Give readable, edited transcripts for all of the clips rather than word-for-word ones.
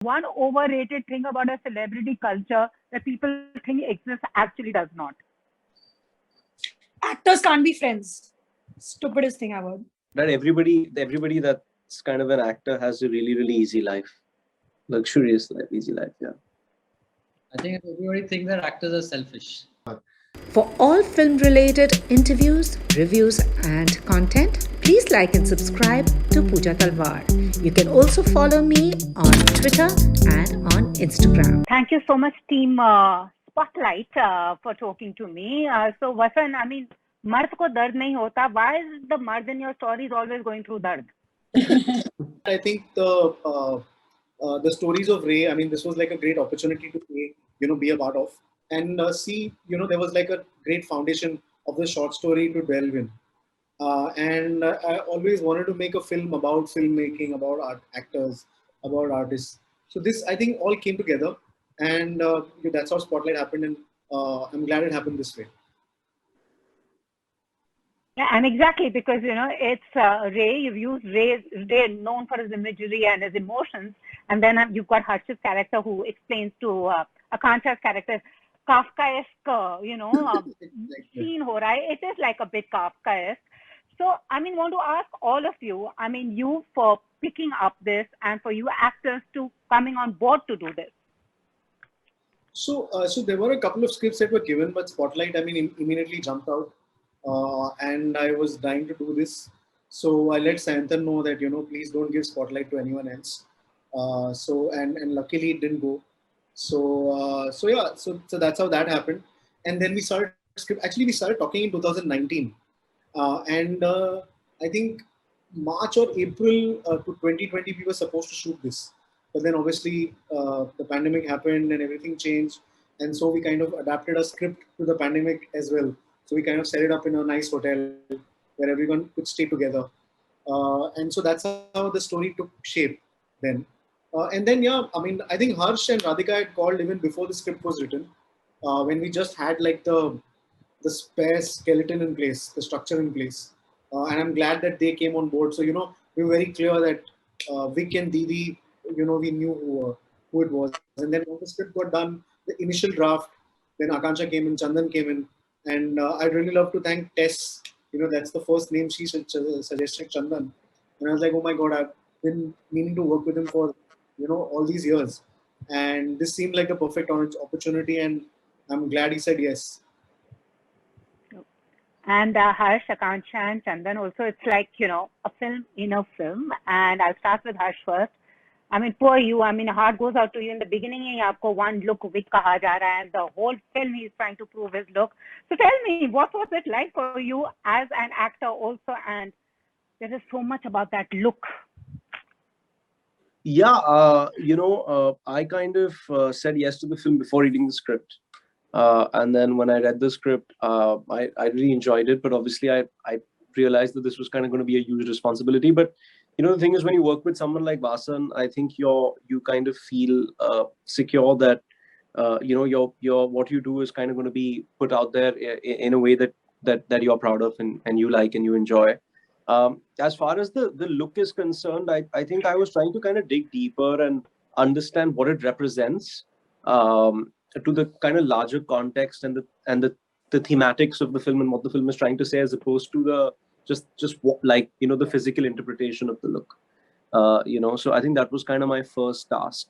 one overrated thing about a celebrity culture that people think exists actually does not? Actors can't be friends. Stupidest thing I've heard. That everybody that's kind of an actor has a really, really easy life. Luxurious life, easy life, yeah. I think everybody thinks that actors are selfish. For all film-related interviews, reviews and content, please like and subscribe to Pooja Talwar. You can also follow me on Twitter and on Instagram. Thank you so much, Team Spotlight, for talking to me. So, Vasan, I mean, मर्द को दर्द नहीं होता. Why is the mard in your stories always going through dard? I think the stories of Ray, I mean, this was like a great opportunity to be a part of and see, there was like a great foundation of the short story to delve in. And I always wanted to make a film about filmmaking, about actors, about artists. So this, I think, all came together, and that's how Spotlight happened, and I'm glad it happened this way. Yeah, and exactly because it's Ray. You've used Ray known for his imagery and his emotions, and then you've got Harsh's character who explains to Akansha's character Kafkaesque, scene ho raha hai. It is like a bit Kafkaesque. So, I mean, want to ask all of you, I mean, you for picking up this and for you actors to coming on board to do this. So there were a couple of scripts that were given, but Spotlight, I mean, immediately jumped out. And I was dying to do this. So I let Sayantan know that, please don't give Spotlight to anyone else. And luckily it didn't go. So that's how that happened. And then we started script. Actually, we started talking in 2019. And I think March or April to 2020, we were supposed to shoot this. But then obviously the pandemic happened and everything changed. And so we kind of adapted a script to the pandemic as well. So we kind of set it up in a nice hotel where everyone could stay together. And so that's how the story took shape then. And then, I mean, I think Harsh and Radhika had called even before the script was written, when we just had like the spare skeleton in place, the structure in place. And I'm glad that they came on board. So, we were very clear that Vic and Didi, we knew who it was. And then when the script got done, the initial draft, then Akansha came in, Chandan came in. And I'd really love to thank Tess. That's the first name she suggested, Chandan. And I was like, oh my God, I've been meaning to work with him for, all these years. And this seemed like a perfect opportunity. And I'm glad he said yes. And Harsh, Akansha and Chandan also, it's like, a film in a film. And I'll start with Harsh first. I mean, poor you. I mean, heart goes out to you. In the beginning, he aapko one look Vic kaha ja raha hai, and the whole film he's trying to prove his look. So tell me, what was it like for you as an actor also? And there is so much about that look. Yeah, I kind of said yes to the film before reading the script. And then when I read the script, I really enjoyed it. But obviously, I realized that this was kind of going to be a huge responsibility. But the thing is, when you work with someone like Vasan, I think you kind of feel secure that your what you do is kind of going to be put out there in a way that you're proud of and you like and you enjoy. As far as the look is concerned, I think I was trying to kind of dig deeper and understand what it represents to the kind of larger context and the thematics of the film and what the film is trying to say, as opposed to the just like the physical interpretation of the look. So I think that was kind of my first task.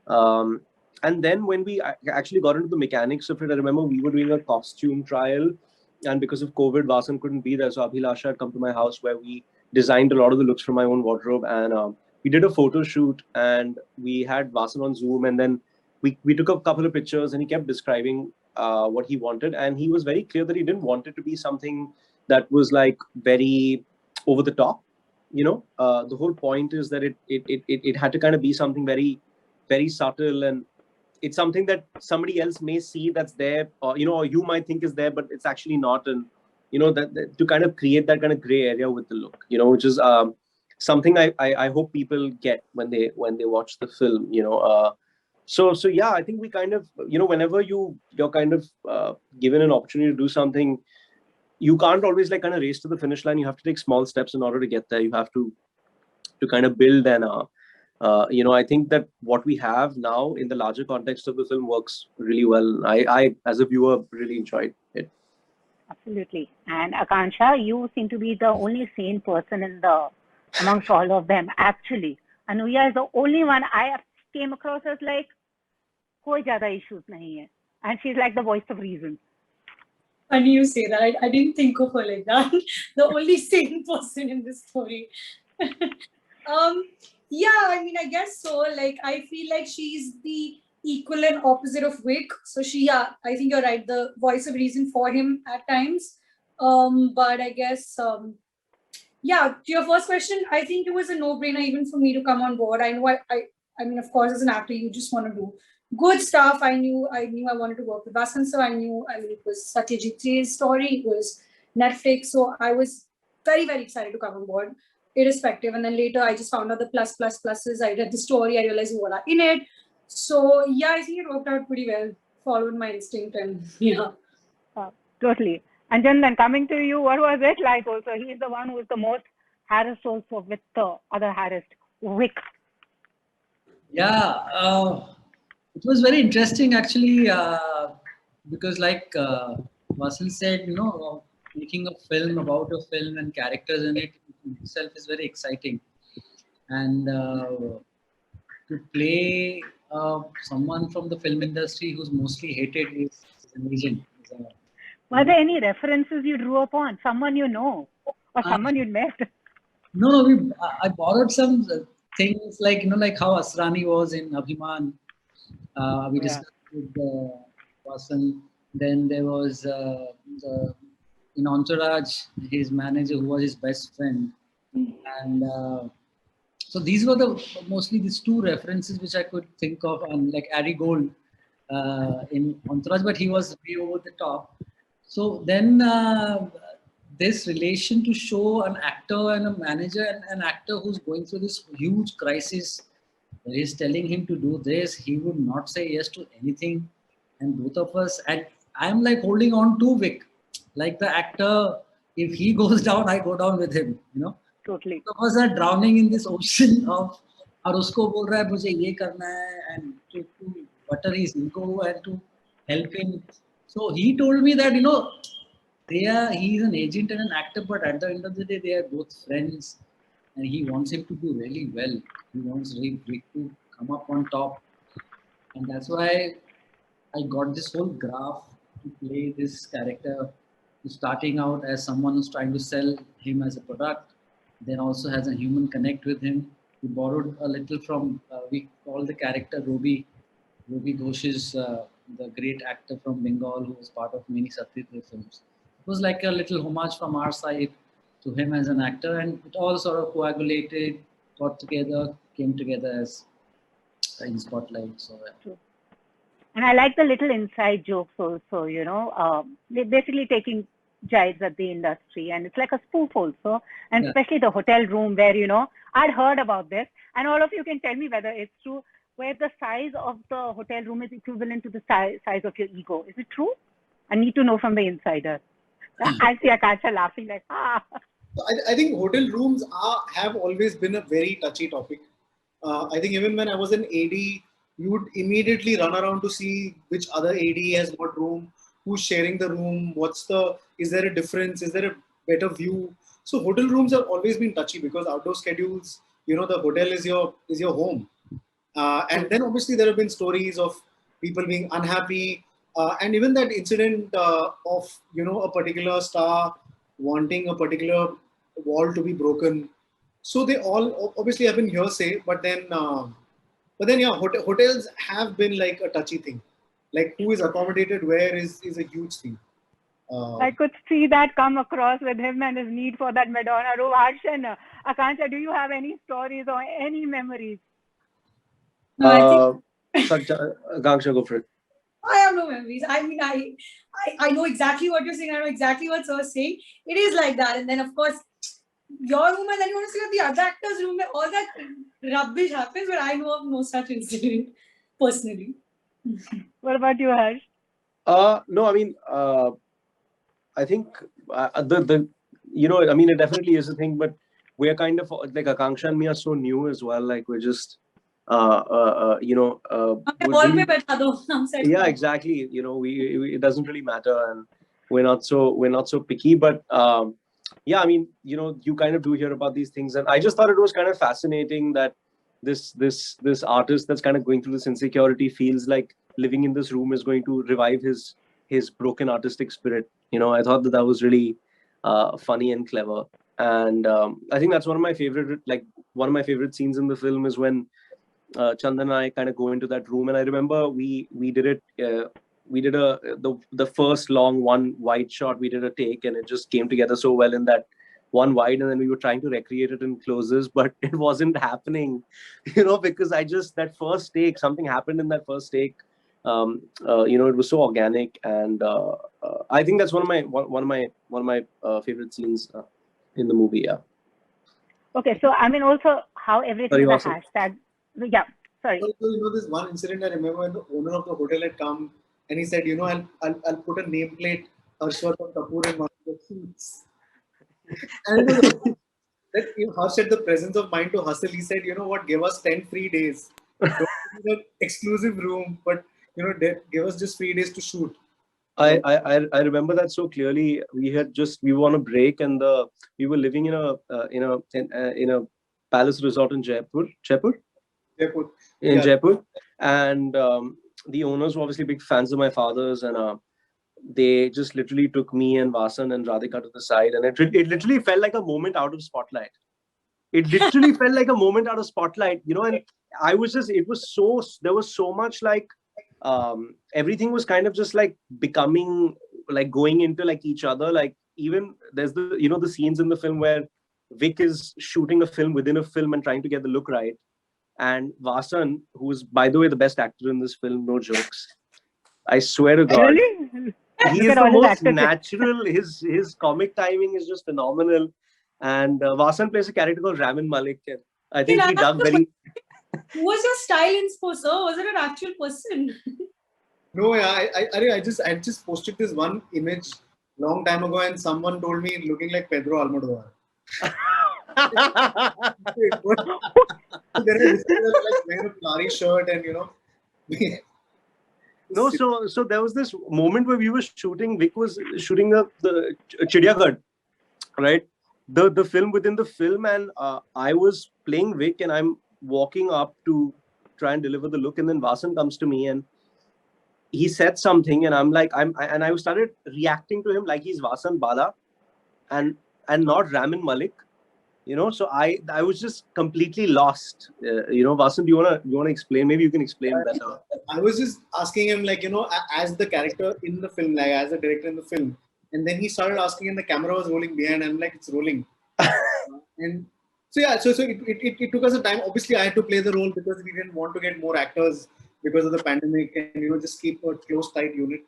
And then when we actually got into the mechanics of it, I remember we were doing a costume trial, and because of COVID, Vasan couldn't be there. So Abhilasha had come to my house where we designed a lot of the looks from my own wardrobe, and we did a photo shoot, and we had Vasan on Zoom, and then we took a couple of pictures, and he kept describing what he wanted, and he was very clear that he didn't want it to be something that was like very over the top. The whole point is that it had to kind of be something very, very subtle, and it's something that somebody else may see that's there, or you might think is there, but it's actually not. And that to kind of create that kind of gray area with the look, which is something I hope people get when they watch the film. So yeah, I think we kind of whenever you're kind of given an opportunity to do something, you can't always like kind of race to the finish line. You have to take small steps in order to get there. You have to kind of build and I think that what we have now in the larger context of the film works really well. I as a viewer, really enjoyed it. Absolutely. And Akansha, you seem to be the only sane person amongst all of them. Actually, Anuya is the only one I came across as like, koi zyada issues nahi hai. And she's like the voice of reason. Funny you say that. I didn't think of her like that. The only sane person in this story. Yeah, I mean, I guess so. Like, I feel like she's the equal and opposite of Vic. So yeah, I think you're right. The voice of reason for him at times. But I guess, yeah, to your first question, I think it was a no-brainer even for me to come on board. I know I mean, of course, as an actor, you just want to do good stuff. I knew I wanted to work with Vasan, so I mean, it was Satyajit Ray's story. It was Netflix. So I was very, very excited to come on board, irrespective. And then later, I just found out the pluses. I read the story. I realized what are in it. So yeah, I think it worked out pretty well. Followed my instinct, and yeah. Totally. And then coming to you, what was it like also? He's the one who is the most harassed also with the other harassed, Vic. Yeah, it was very interesting actually, because like Vasan said, making a film about a film and characters in it itself is very exciting. And to play someone from the film industry who's mostly hated is amazing. Were there any references you drew upon? Someone you know or someone you'd met? No, I borrowed some things like, like how Asrani was in Abhiman. We discussed with Vasan. Then there was in Entourage, his manager who was his best friend. And so these were mostly these two references which I could think of, on like Ari Gold in Entourage, but he was way over the top. So then this relation to show an actor and a manager and an actor who's going through this huge crisis, he's telling him to do this, he would not say yes to anything. And both of us, and I'm like holding on to Vic, like the actor, if he goes down, I go down with him, Totally. Both of us are drowning in this ocean of, और उसको बोल रहा है मुझे ये करना है, and to butter his ego and to help him. So he told me that, he's an agent and an actor, but at the end of the day, they are both friends, and he wants him to do really well. He wants Rick to come up on top, and that's why I got this whole graph to play this character, starting out as someone who's trying to sell him as a product, then also has a human connect with him. We borrowed a little from, we call the character Robi Ghosh's, the great actor from Bengal who was part of many Satyajit Ray films. It was like a little homage from our side to him as an actor, and it all sort of coagulated, got together, came together as in Spotlight. So yeah. And I like the little inside jokes also, they're basically taking jibes at the industry, and it's like a spoof also, and especially the hotel room where, I'd heard about this, and all of you can tell me whether it's true, where the size of the hotel room is equivalent to the size of your ego. Is it true? I need to know from the insider. I see Akansha laughing like, ah. I think hotel rooms have always been a very touchy topic. I think even when I was an AD, you would immediately run around to see which other AD has what room, who's sharing the room, is there a difference, is there a better view? So hotel rooms have always been touchy because outdoor schedules, the hotel is your home. And then obviously there have been stories of people being unhappy, and even that incident of a particular star wanting a particular wall to be broken. So they all obviously have been hearsay, but then yeah, hotels have been like a touchy thing. Like who is accommodated where is a huge thing. I could see that come across with him and his need for that Madonna room. Harshan, Akansha, do you have any stories or any memories? No, I think Akansha, go for it. I have no memories. I mean, I know exactly what you're saying. I know exactly what Sir's saying. It is like that. And then, of course, your room, and then you want to see what the other actor's room, where all that rubbish happens, but I know of no such incident personally. What about you, Harsh? No, I mean, I think it definitely is a thing, but we're kind of like Akansha and me are so new as well. Like we're just Wall pe baitha do, hum set yeah, par. exactly. We it doesn't really matter, and we're not so picky. But yeah, I mean, you kind of do hear about these things, and I just thought it was kind of fascinating that this artist that's kind of going through this insecurity feels like living in this room is going to revive his broken artistic spirit. I thought that was really funny and clever, and I think that's one of my favorite scenes in the film is when Chandan and I kind of go into that room, and I remember we did it. We did the first long one wide shot. We did a take, and it just came together so well in that one wide, and then we were trying to recreate it in closes, but it wasn't happening, because that first take, something happened in that first take. It was so organic, and I think that's one of my favorite scenes in the movie. Yeah. Okay, so I mean, also how everything is a hashtag. Yeah, sorry. So, this one incident I remember when the owner of the hotel had come and he said, I'll put a nameplate Harshvarrdhan Kapoor in one of the suits. And it was that Harsh had the presence of mind to hustle. He said, what, give us 10 free days. Don't exclusive room, but give us just 3 days to shoot. I remember that so clearly. We were on a break, and we were living in a palace resort in Jaipur. Yeah. Jaipur, and the owners were obviously big fans of my father's, and they just literally took me and Vasan and Radhika to the side, and it literally felt like a moment out of Spotlight. It literally felt like a moment out of Spotlight, and I was just, there was so much like, everything was kind of just like becoming, like going into like each other. Like even there's the scenes in the film where Vic is shooting a film within a film and trying to get the look right. And Vasan, who's by the way the best actor in this film, no jokes, I swear to God, Really? he is the most natural. His comic timing is just phenomenal. And Vasan plays a character called Ramin Malik. And I think he dug very. Who was your style inspo, sir? Was it an actual person? No, yeah, I just posted this one image long time ago, and someone told me looking like Pedro Almodovar. There is like wearing a Clary shirt, and No, so there was this moment where we were shooting. Vic was shooting the Chidiyaghad, right? The film within the film, and I was playing Vic, and I'm walking up to try and deliver the look, and then Vasan comes to me and he said something, and I started reacting to him like he's Vasan Bala and not Ramin Malik. So I was just completely lost. Vasan, do you wanna explain? Maybe you can explain better. I was just asking him, like, as the character in the film, like as the director in the film, and then he started asking, and the camera was rolling behind. I'm like, it's rolling, and so yeah, so it took us a time. Obviously, I had to play the role because we didn't want to get more actors because of the pandemic, and just keep a close, tight unit.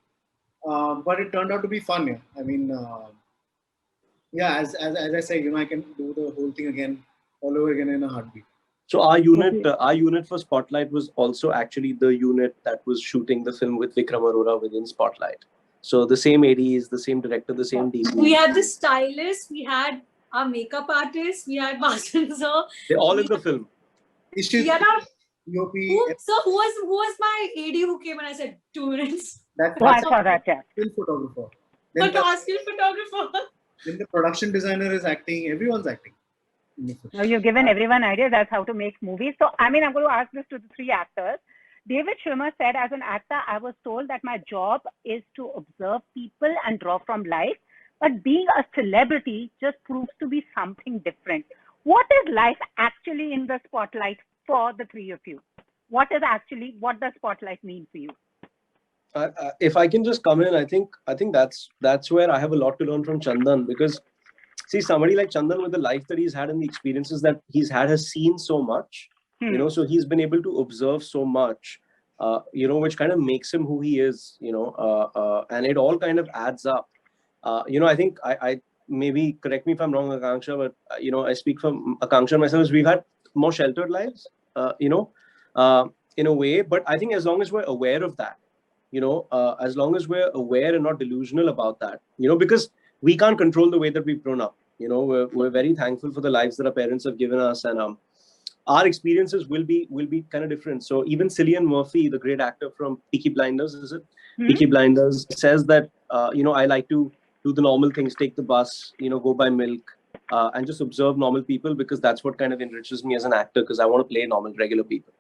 But it turned out to be fun. Yeah, I mean. Yeah, as I say, I can do the whole thing again, all over again in a heartbeat. So our unit for Spotlight was also actually the unit that was shooting the film with Vikram Arora within Spotlight. So the same ADs, the same director, the same DP. We had the stylist, we had our makeup artist, we had Vasan sir. They're all in the film. Who was my AD who came and I said 2 minutes? I saw that, yeah. Still photographer. Still photographer. Then the production designer is acting. Everyone's acting. Now you've given everyone ideas. That's how to make movies. So, I mean, I'm going to ask this to the 3 actors. David Schwimmer said, as an actor, I was told that my job is to observe people and draw from life. But being a celebrity just proves to be something different. What is life actually in the spotlight for the 3 of you? What does spotlight mean for you? If I can just come in, I think that's where I have a lot to learn from Chandan, because see, somebody like Chandan with the life that he's had and the experiences that he's had has seen so much, so he's been able to observe so much, which kind of makes him who he is, and it all kind of adds up. I think I maybe correct me if I'm wrong, Akansha, but I speak from Akansha and myself. We've had more sheltered lives, in a way, but I think as long as we're aware of that, as long as we're aware and not delusional about that, because we can't control the way that we've grown up. We're very thankful for the lives that our parents have given us, and our experiences will be kind of different. So even Cillian Murphy, the great actor from Peaky Blinders, is it? Peaky Blinders, says that I like to do the normal things, take the bus, go buy milk, and just observe normal people, because that's what kind of enriches me as an actor, because I want to play normal, regular people.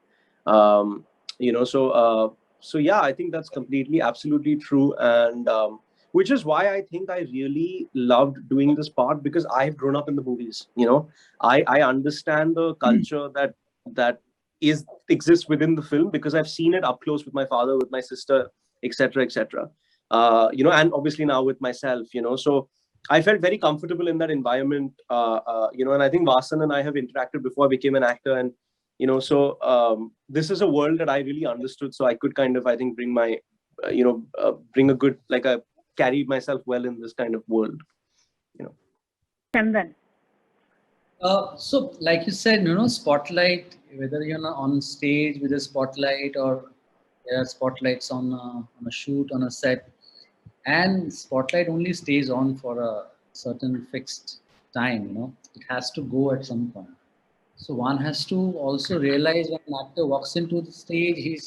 So yeah, I think that's completely, absolutely true, and which is why I think I really loved doing this part, because I've grown up in the movies. I understand the culture that exists within the film, because I've seen it up close with my father, with my sister, etc., etc. And obviously now with myself. So I felt very comfortable in that environment. And I think Vasan and I have interacted before I became an actor, and this is a world that I really understood. So I could kind of, I think, bring my, bring a good, carry myself well in this kind of world. Chandan. So like you said, spotlight, whether you're on stage with a spotlight, or there are spotlights on a shoot, on a set, and spotlight only stays on for a certain fixed time. It has to go at some point. So one has to also realize, when an actor walks into the stage, he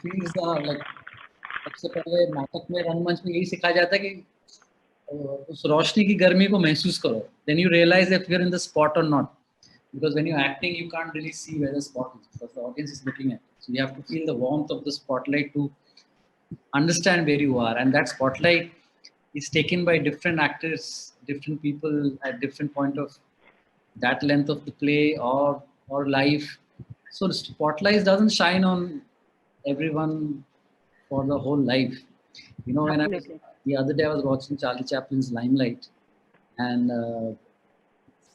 feels like, सबसे पहले नाटक में, रंगमंच में यही सिखाया जाता है कि उस रोशनी की गर्मी को महसूस करो. Then you realize if you're in the spot or not, because when you're acting, you can't really see where the spot is, because the audience is looking at it. So you have to feel the warmth of the spotlight to understand where you are, and that spotlight is taken by different actors, different people at different point of that length of the play or life. So the spotlight doesn't shine on everyone for the whole life. When the other day I was watching Charlie Chaplin's Limelight, and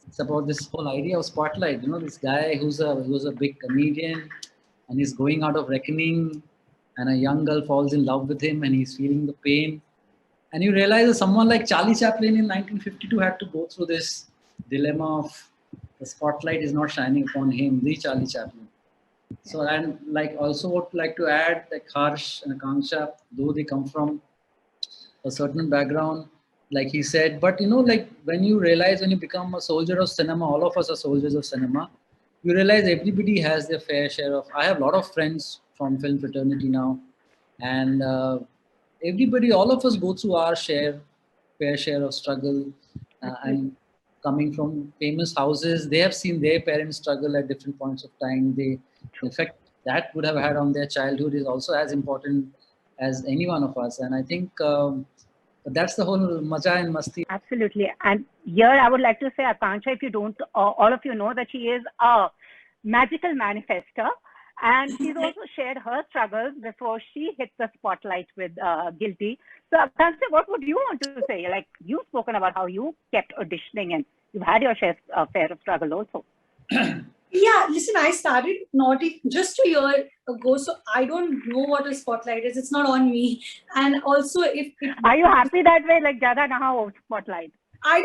it's about this whole idea of spotlight. This guy who's a big comedian, and he's going out of reckoning, and a young girl falls in love with him, and he's feeling the pain. And you realize that someone like Charlie Chaplin in 1952 had to go through this dilemma of the spotlight is not shining upon him, the Charlie Chaplin. So, and also would like to add, Harsh and Akansha, though they come from a certain background, like he said, but when you realize, when you become a soldier of cinema, all of us are soldiers of cinema, you realize everybody has their fair share of. I have a lot of friends from film fraternity now, and everybody, all of us go through our fair share of struggle, and coming from famous houses, they have seen their parents struggle at different points of time. The effect that would have had on their childhood is also as important as any one of us. And I think that's the whole maja and masti. Absolutely. And here I would like to say, Akansha, if you don't, all of you know that she is a magical manifester. And she's also shared her struggles before she hit the spotlight with Guilty. So, Akansha, what would you want to say? You've spoken about how you kept auditioning, and you've had your fair of struggle also. Yeah, listen, I started not just a year ago, so I don't know what a spotlight is. It's not on me. And also, are you happy that way? Jada naha spotlight. I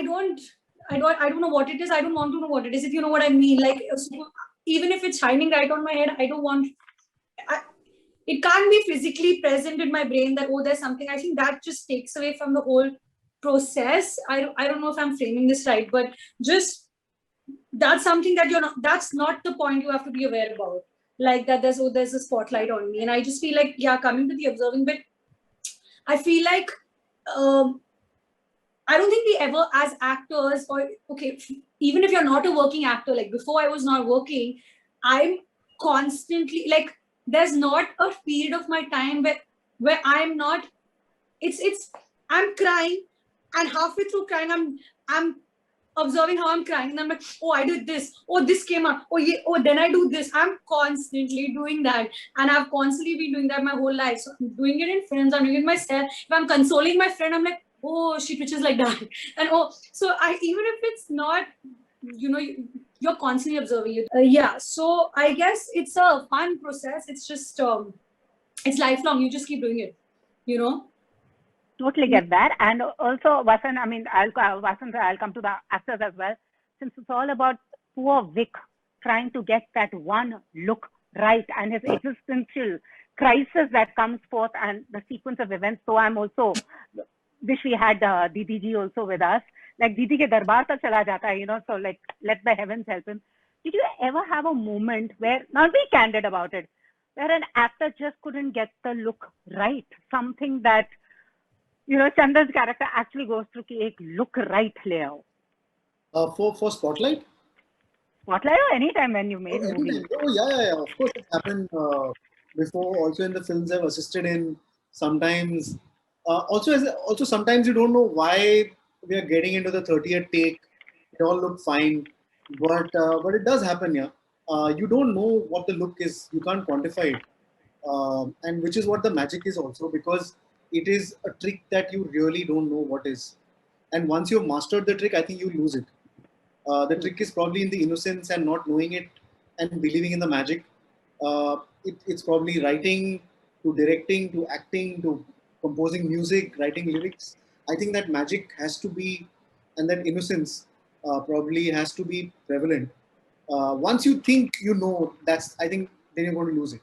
don't know what it is. I don't want to know what it is. If you know what I mean, even if it's shining right on my head, I don't want. It can't be physically present in my brain that, oh, there's something. I think that just takes away from the whole process. I don't know if I'm framing this right, but just that's something that that's not the point you have to be aware about. There's a spotlight on me, and I just feel like, yeah, coming to the observing bit, I feel like I don't think we ever, as actors, or okay, even if you're not a working actor, before I was not working, I'm constantly there's not a period of my time where I'm not. I'm crying, and halfway through crying, I'm observing how I'm crying, and I'm like, oh, I did this, oh, this came up, oh, yeah, oh, then I do this. I'm constantly doing that, and I've constantly been doing that my whole life. So I'm doing it in films, I'm doing it myself. If I'm consoling my friend, I'm like, oh, she twitches like that, and so even if it's not, you're constantly observing it. Yeah, so I guess it's a fun process. It's just it's lifelong. You just keep doing it, Totally get that. And also, Vasan, I'll come to the actors as well, since it's all about poor Vic trying to get that one look right, and his existential crisis that comes forth, and the sequence of events. So I'm also wish we had Didi ji also with us. Like Didi ke darbar tak chala jata hai, so like let the heavens help him. Did you ever have a moment where, not be candid about it, where an actor just couldn't get the look right? Something that, Chandan's character actually goes through ki ek look right le aao. For Spotlight? Spotlight or anytime when you made movies? Oh, yeah. Of course, it happened before. Also in the films I've assisted in, sometimes. Also, sometimes you don't know why we are getting into the 30th take. It all look fine, but it does happen, yeah. You don't know what the look is. You can't quantify it, and which is what the magic is also, because it is a trick that you really don't know what is. And once you've mastered the trick, I think you lose it. The trick is probably in the innocence and not knowing it and believing in the magic. It's probably writing to directing to acting to composing music, writing lyrics. I think that magic has to be, and that innocence probably has to be prevalent. Once you think you know, I think then you're going to lose it.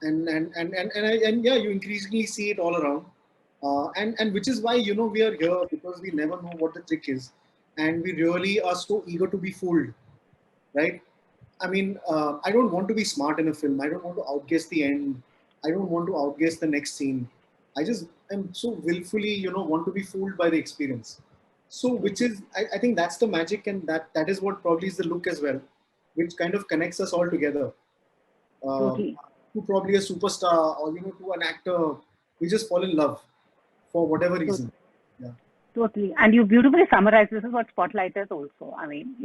And yeah, you increasingly see it all around. And which is why, we are here, because we never know what the trick is. And we really are so eager to be fooled, right? I mean, I don't want to be smart in a film. I don't want to outguess the end. I don't want to outguess the next scene. I just am so willfully, want to be fooled by the experience. So, which is, I think that's the magic, and that is what probably is the look as well, which kind of connects us all together. To probably a superstar or, to an actor, we just fall in love for whatever reason. Yeah. Totally. And you beautifully summarized, this is what Spotlight is also. I mean,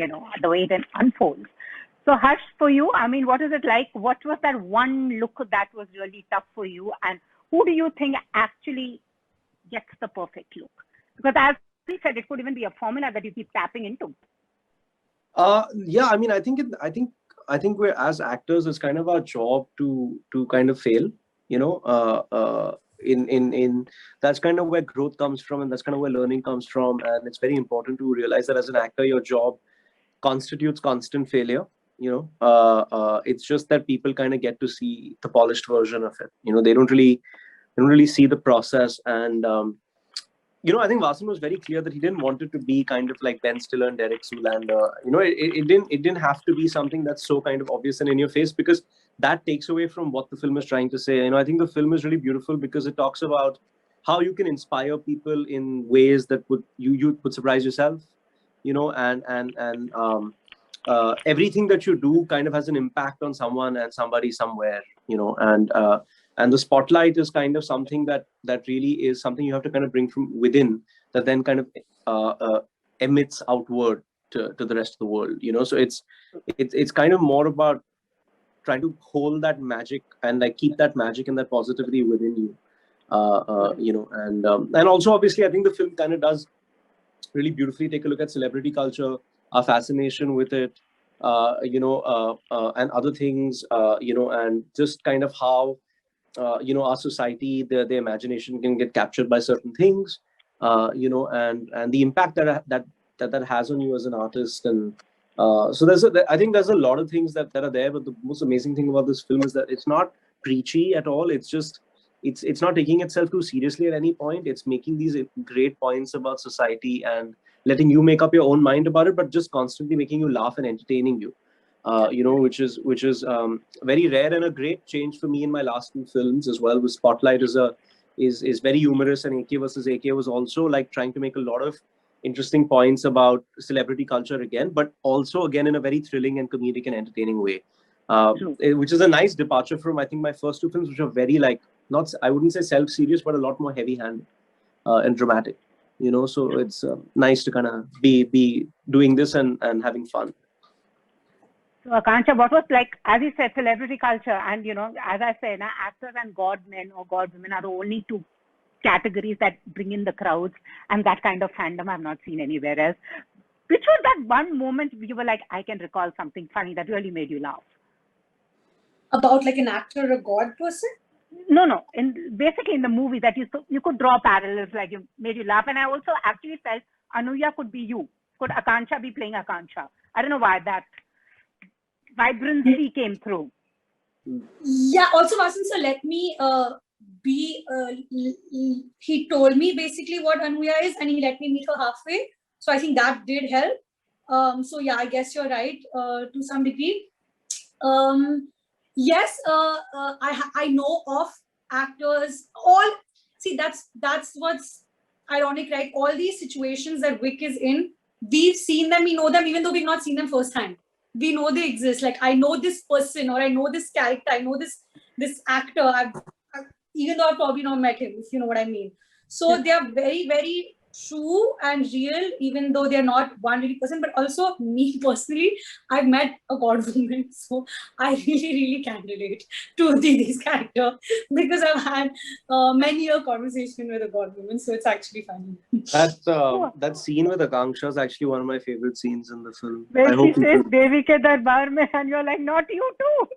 the way it unfolds. So Harsh, for you, I mean, what is it like? What was that one look that was really tough for you? And who do you think actually gets the perfect look? Because as we said, it could even be a formula that you keep tapping into. Yeah, I mean, I think we're, as actors, it's kind of our job to kind of fail, in that's kind of where growth comes from, and that's kind of where learning comes from. And it's very important to realize that as an actor, your job constitutes constant failure. It's just that people kind of get to see the polished version of it. They don't really see the process. And I think Vasan was very clear that he didn't want it to be kind of like Ben Stiller and Derek Zoolander. It didn't have to be something that's so kind of obvious and in your face, because that takes away from what the film is trying to say. I think the film is really beautiful because it talks about how you can inspire people in ways that you would surprise yourself. Everything that you do kind of has an impact on someone and somebody somewhere. And the spotlight is kind of something that really is something you have to kind of bring from within, that then kind of emits outward to the rest of the world. So it's kind of more about trying to hold that magic and like keep that magic and that positivity within you. And also obviously I think the film kind of does really beautifully take a look at celebrity culture, our fascination with it, and other things, and just kind of how our society, the imagination can get captured by certain things, and the impact that has on you as an artist. And so I think there's a lot of things that are there, but the most amazing thing about this film is that it's not preachy at all. It's just it's not taking itself too seriously at any point. It's making these great points about society and letting you make up your own mind about it, but just constantly making you laugh and entertaining you. Which is very rare and a great change for me in my last two films as well. With Spotlight is very humorous, and AK versus AK was also like trying to make a lot of interesting points about celebrity culture again, but also again in a very thrilling and comedic and entertaining way, which is a nice departure from I think my first two films, which are very like I wouldn't say self-serious, but a lot more heavy-handed and dramatic. So it's nice to kind of be doing this and having fun. So Akansha, what was like, as you said, celebrity culture, and as I said, actors and god men or god women are the only two categories that bring in the crowds, and that kind of fandom I've not seen anywhere else. Which was that one moment you were like, I can recall something funny that really made you laugh? About like an actor or a god person? No. Basically in the movie that you could draw parallels, like you made you laugh. And I also actually felt Anuya could be you. Could Akansha be playing Akansha? I don't know why that vibrancy came through. Yeah, also Vasan, so let me he told me basically what Anuya is, and he let me meet her halfway. So I think that did help. So yeah, I guess you're right to some degree. Yes, I know of actors. That's what's ironic, right? All these situations that Vic is in, we've seen them, we know them, even though we've not seen them firsthand. We know they exist. Like, I know this person, or I know this character, I know this actor. Even though I've probably not met him, if you know what I mean. So they are very, very true and real, even though they're not 100%. But also, me personally, I've met a god woman, so I really, really can relate to this character, because I've had many a conversation with a god woman, so it's actually funny. That scene with Akansha is actually one of my favorite scenes in the film. Where she says Devi ke darbar mein, and you're like, not you too.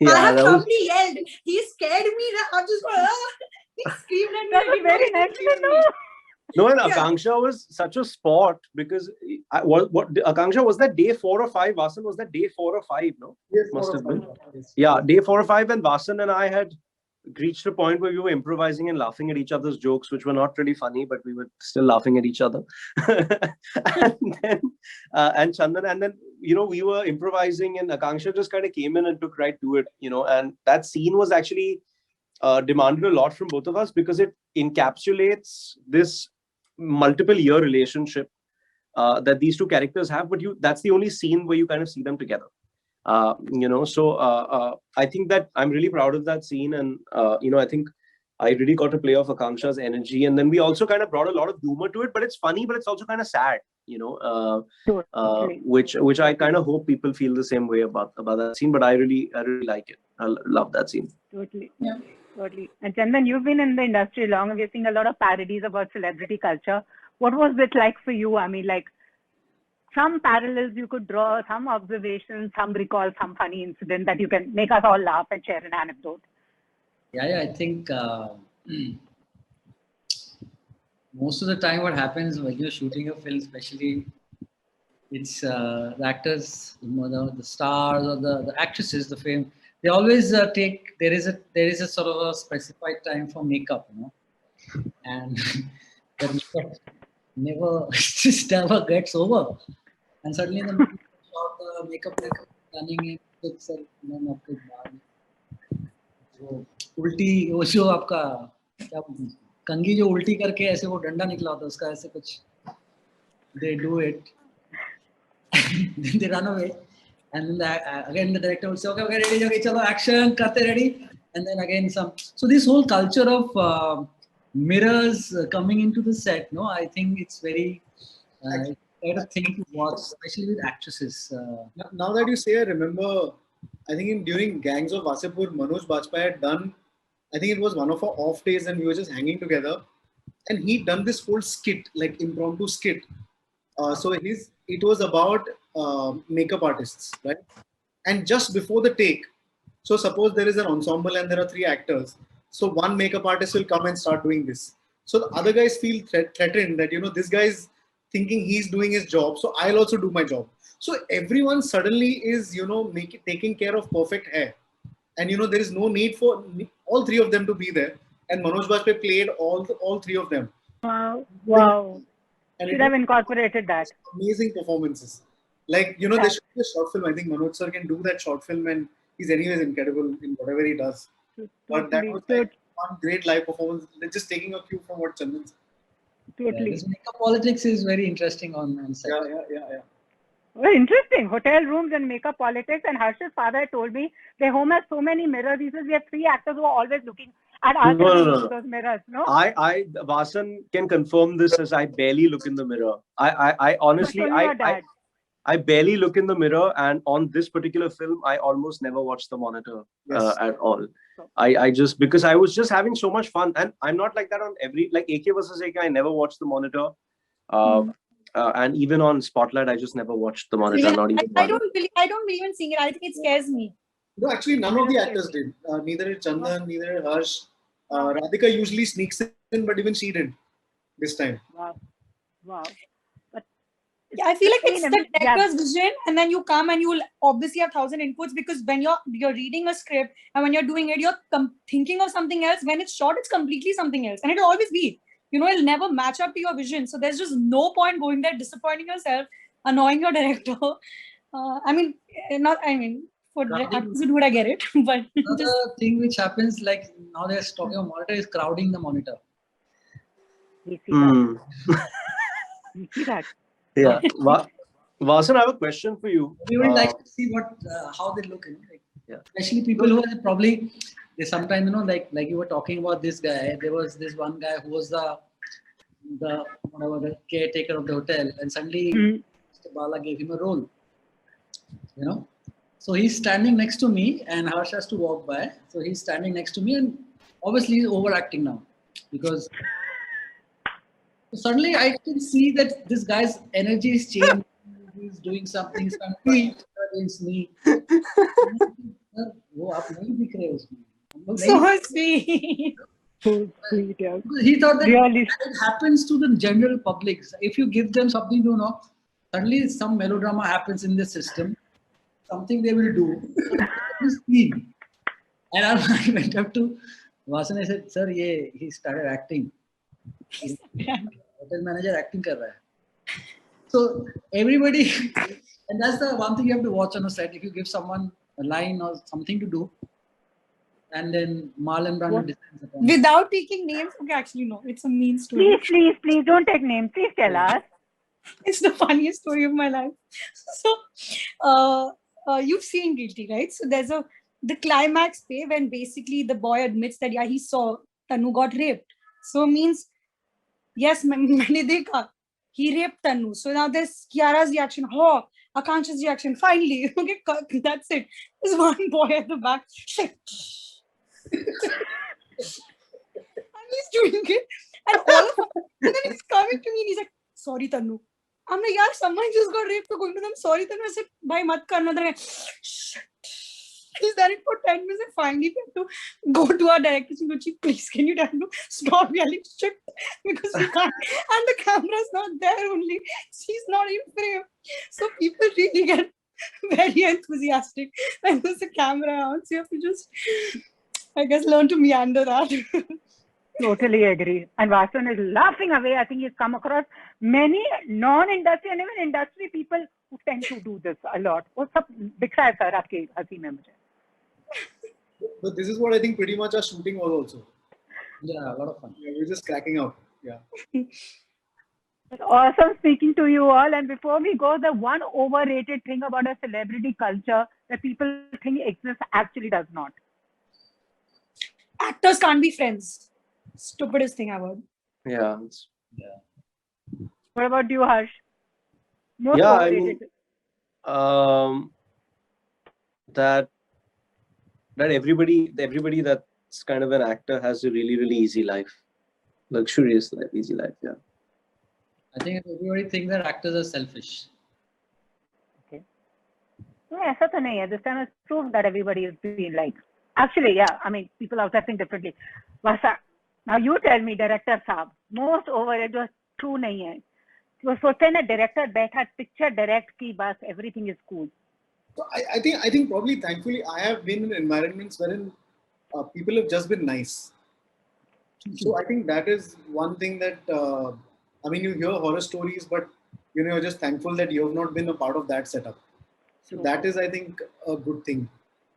Yeah, I have probably yelled. He scared me. I'm just going, he screamed at me. That was very nice. No, and Akansha was such a sport, because what Akansha, was that day 4 or 5? Vasan, was that day 4 or 5? No, Yes, must have been. Yes. Yeah, day 4 or 5, and Vasan and I had reached a point where we were improvising and laughing at each other's jokes, which were not really funny, but we were still laughing at each other. and Chandan, and then, you know, we were improvising, and Akansha just kind of came in and took right to it, you know, and that scene was actually demanded a lot from both of us, because it encapsulates this multiple year relationship that these two characters have, but that's the only scene where you kind of see them together. You know, so I think that I'm really proud of that scene, and you know, I think I really got to play off Akansha's energy, and then we also kind of brought a lot of humor to it, but it's funny, but it's also kind of sad, you know, which I kind of hope people feel the same way about that scene. But I really like it. I love that scene. Totally. Yeah. Totally. And Chandan, you've been in the industry long, and we're seeing a lot of parodies about celebrity culture. What was it like for you? I mean, like, some parallels you could draw, some observations, some recall, some funny incident that you can make us all laugh and share an anecdote. Yeah, I think most of the time what happens when you're shooting a film, especially, it's the actors, the stars, or the actresses, the fame, they always take, there is a sort of a specified time for makeup, you know, and the makeup just never gets over. And suddenly the makeup running it, उल्टी वो जो आपका क्या कंघी जो उल्टी करके ऐसे वो डंडा निकला होता है उसका ऐसे कुछ they do it they run away, and then again the director will say okay ready chalo action karte ready, and then again some. So this whole culture of mirrors coming into the set, no, I think it's very quite a thing to watch, especially with actresses. Now that you say, I remember, I think during Gangs of Wasseypur, Manoj Bajpayee had done, I think it was one of our off days, and we were just hanging together, and he'd done this whole skit, like impromptu skit. So it was about makeup artists, right? And just before the take, so suppose there is an ensemble and there are 3 actors. So one makeup artist will come and start doing this. So the other guys feel threatened that, you know, this guy is thinking he's doing his job, so I'll also do my job. So everyone suddenly is, you know, taking care of perfect hair. And, you know, there is no need for all 3 of them to be there. And Manoj Bajpayee played all 3 of them. Wow. And should have incorporated that. Amazing performances. Like, you know, there should be a short film. I think Manoj sir can do that short film, and he's anyways incredible in whatever he does. But that was like one great live performance. Just taking a cue from what Chandan said. Totally. This makeup politics is very interesting on set. Yeah. Well, interesting. Hotel rooms and makeup politics. And Harsh's father told me their home has so many mirrors. He says we have 3 actors who are always looking at us through those mirrors. No, Vasan can confirm this, as I barely look in the mirror. I honestly, I barely look in the mirror, and on this particular film, I almost never watch the monitor at all. I just, because I was just having so much fun, and I'm not like that on every, like AK versus AK, I never watch the monitor. And even on Spotlight, I just never watched the monitor. I don't believe in seeing it. I think it scares me. No, actually, none of the actors did. Neither did Chandan, neither did Harsh. Radhika usually sneaks in, but even she didn't this time. Wow. But I feel like it's Clean the image, director's vision, and then you come and you'll obviously have 1,000 inputs, because when you're reading a script and when you're doing it, you're thinking of something else. When it's shot, it's completely something else, and it'll always be. It'll never match up to your vision. So there's just no point going there, disappointing yourself, annoying your director. For actors who do it, I get it, but Another thing which happens, like now they're talking about monitor, is crowding the monitor. We see that. We see that. Yeah. Vasan, I have a question for you. Everybody likes to see how they look. Yeah. Especially people who are probably, they sometimes, like you were talking about this guy. There was this one guy who was the caretaker of the hotel, and suddenly Mr. Bala gave him a role. So he's standing next to me, and Harsh has to walk by. So he's standing next to me, and obviously he's overacting now, because suddenly I can see that this guy's energy is changing. He's doing something against me. वो आप नहीं दिख रहे उसमें. so sweet. He thought that Really? it happens to the general public. If you give them something to know, suddenly some melodrama happens in the system. Something they will do. And I went up to Vasan. I said, "Sir, he started acting. Hotel manager acting kar raha hai." So everybody, and that's the one thing you have to watch on a set. If you give someone a line or something to do, and then Marlon Brando decides upon it. Without taking names, okay, actually no, it's a mean story. Please don't take names. Please tell us. It's the funniest story of my life. So, you've seen Guilty, right? So there's the climax pay when basically the boy admits that he saw Tanu got raped. So means, yes, maine dekha. He raped Tanu. So now there's Kiara's reaction. Oh, Akansha's reaction. Finally, okay, that's it. There's one boy at the back. Shit. And he's doing it, and all of them, and then he's coming to me and he's like, "Sorry, Tanu." I'm like, "Yaar, someone just got raped for going to them. Sorry, Tanu." I said, "Bhai, mat karna." Then shit. He's done it for 10 minutes, and finally we have to go to our director and go, "Please, can you tell him to stop yelling shit, because we can't." And the camera's not there only. She's not in frame. So people really get very enthusiastic when there's a camera on. So you have to just, I guess, learn to meander that. Totally agree. And Vasan is laughing away. I think he's come across many non-industry and even industry people who tend to do this a lot. वो सब दिख रहा है sir आपके हंसी में मुझे. But this is what I think pretty much our shooting was also. Yeah, a lot of fun. Yeah, we were just cracking out. Yeah. It's awesome speaking to you all. And before we go, the one overrated thing about a celebrity culture that people think exists actually does not. Actors can't be friends. Stupidest thing I've heard. Yeah. What about you, Harsh? Most Yeah, I overrated. mean, that everybody that's kind of an actor has a really, really easy life, luxurious life, easy life. Yeah. I think everybody thinks that actors are selfish. Okay. No, ऐसा तो नहीं है. This time it's proved that everybody is being like. Actually, yeah. I mean, people out there think differently. Vasa, now you tell me, director साहब, most overrated was true नहीं है. वो सोचते हैं ना, director बैठा picture direct की बस everything is cool. So I think probably thankfully I have been in environments wherein people have just been nice. So I think that is one thing that I mean, you hear horror stories, but you're just thankful that you have not been a part of that setup. So that is, I think, a good thing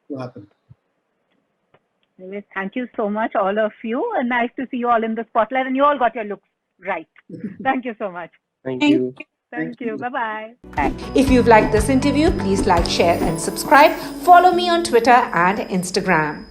to happen. Anyways, thank you so much, all of you. And nice to see you all in the spotlight, and you all got your looks right. Thank you so much. Thank you. Thank you. Bye-bye. If you've liked this interview, please like, share and subscribe. Follow me on Twitter and Instagram.